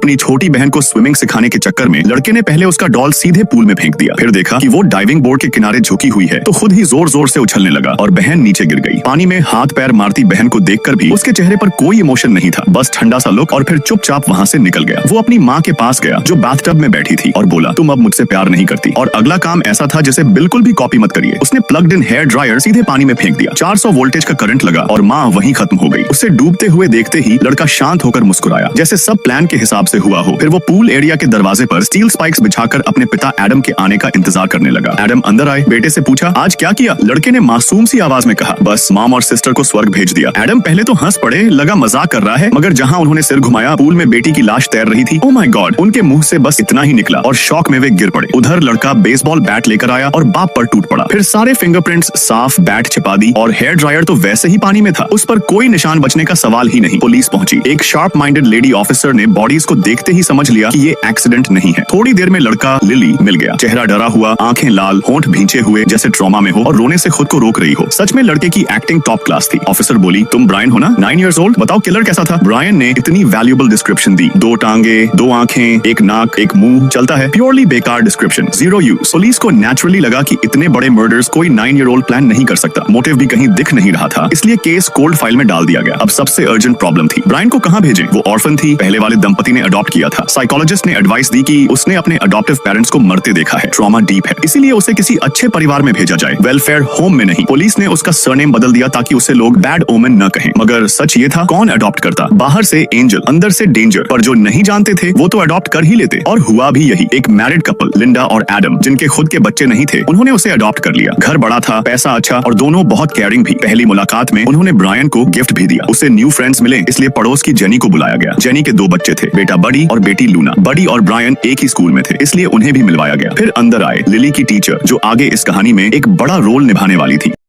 अपनी छोटी बहन को स्विमिंग सिखाने के चक्कर में लड़के ने पहले उसका डॉल सीधे पूल में फेंक दिया। फिर देखा कि वो डाइविंग बोर्ड के किनारे झुकी हुई है तो खुद ही जोर जोर से उछलने लगा और बहन नीचे गिर गई। पानी में हाथ पैर मारती बहन को देखकर भी उसके चेहरे पर कोई इमोशन नहीं था, बस ठंडा सा लुक, और फिर चुपचाप वहाँ से निकल गया। वो अपनी माँ के पास गया जो बाथटब में बैठी थी और बोला, तुम अब मुझसे प्यार नहीं करती। और अगला काम ऐसा था जैसे बिल्कुल भी कॉपी मत करिए। उसने प्लग्ड इन हेयर ड्रायर सीधे पानी में फेंक दिया। 400 वोल्टेज का करंट लगा और माँ वहीं खत्म हो गई। उसे डूबते हुए देखते ही लड़का शांत होकर मुस्कुराया, जैसे सब प्लान के हिसाब से हुआ हो। फिर वो पूल एरिया के दरवाजे पर स्टील स्पाइक्स बिछाकर अपने पिता एडम के आने का इंतजार करने लगा। एडम अंदर आए, बेटे से पूछा, आज क्या किया? लड़के ने मासूम सी आवाज में कहा, बस मॉम और सिस्टर को स्वर्ग भेज दिया। एडम पहले तो हंस पड़े, लगा मजाक कर रहा है, मगर जहाँ उन्होंने सिर घुमाया पूल में बेटी की लाश तैर रही थी। ओह माय गॉड, उनके मुंह से बस इतना ही निकला और शॉक में वे गिर पड़े। उधर लड़का बेसबॉल बैट लेकर आया और बाप पर टूट पड़ा। फिर सारे फिंगरप्रिंट्स साफ, बैट छिपा दी और हेयर ड्रायर तो वैसे ही पानी में था, उस पर कोई निशान बचने का सवाल ही नहीं। पुलिस पहुंची। एक शार्प माइंडेड लेडी ऑफिसर ने बॉडीज को देखते ही समझ लिया कि ये एक्सीडेंट नहीं है। थोड़ी देर में लड़का लिली मिल गया, चेहरा डरा हुआ, आंखें लाल, होंठ भींचे हुए जैसे ट्रॉमा में हो और रोने से खुद को रोक रही हो। सच में लड़के की एक्टिंग टॉप क्लास थी। ऑफिसर बोली, तुम ब्रायन हो ना, 9 years old, बताओ किलर कैसा था? ब्रायन ने इतनी वैल्यूएबल डिस्क्रिप्शन दी, 2 टांगे, 2 आंखें, एक नाक, एक मुंह, चलता है। प्योरली बेकार डिस्क्रिप्शन, जीरो यूज। पुलिस को नेचुरली लगा कि इतने बड़े मर्डर्स कोई 9 year old प्लान नहीं कर सकता। मोटिव भी कहीं दिख नहीं रहा था, इसलिए केस कोल्ड फाइल में डाल दिया गया। अब सबसे अर्जेंट प्रॉब्लम थी, ब्रायन को कहाँ भेजें? वो ऑर्फन थी, पहले वाले दंपति ने अडॉप्ट किया था। साइकोलॉजिस्ट ने एडवाइस दी कि उसने अपने अडॉप्टिव पेरेंट्स को मरते देखा है, ट्रॉमा डीप है, इसीलिए उसे किसी अच्छे परिवार में भेजा जाए, वेलफेयर होम में नहीं। पुलिस ने उसका सरनेम बदल दिया ताकि उसे लोग बैड ओमेन न कहें, मगर सच ये था, कौन अडॉप्ट करता? बाहर से एंजल, अंदर से डेंजर, पर जो नहीं जानते थे वो तो अडॉप्ट कर ही लेते। और हुआ भी यही। एक मैरिड कपल, लिंडा और एडम, जिनके खुद के बच्चे नहीं थे, उन्होंने उसे अडॉप्ट कर लिया। घर बड़ा था, पैसा अच्छा और दोनों बहुत केयरिंग भी। पहली मुलाकात में उन्होंने ब्रायन को गिफ्ट भी दिया। उसे न्यू फ्रेंड्स मिले, इसलिए पड़ोस की जेनी को बुलाया गया। जेनी के 2 बच्चे थे, बेटा बडी और बेटी लूना। बडी और ब्रायन एक ही स्कूल में थे, इसलिए उन्हें भी मिलवाया गया। फिर अंदर आए लिली की टीचर, जो आगे इस कहानी में एक बड़ा रोल निभाने वाली थी।